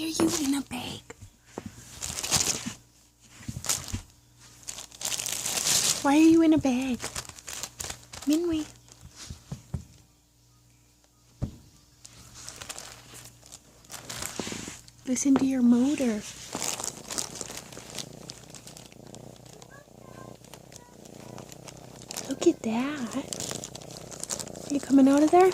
are you in a bag? Why are you in a bag? Minwei. Listen to your motor. Look at that. Are you coming out of there?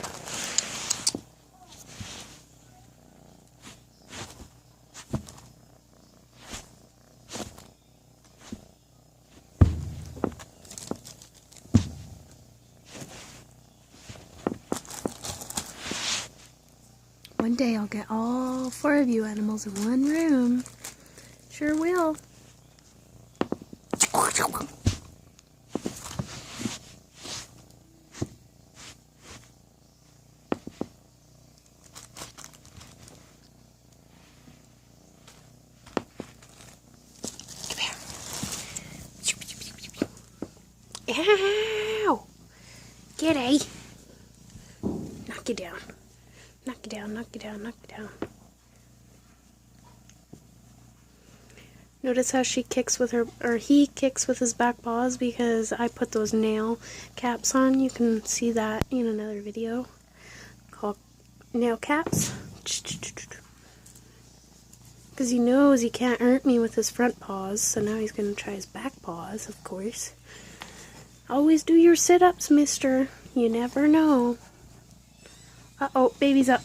One day I'll get all 4 of you animals in one room. Sure will. Ow! G'day. Knock it down. Knock it down, knock it down, knock it down. Notice how she kicks with her, or he kicks with his back paws because I put those nail caps on. You can see that in another video called nail caps. Because he knows he can't hurt me with his front paws, so now he's going to try his back paws, of course. Always do your sit-ups, mister. You never know. Uh-oh, baby's up.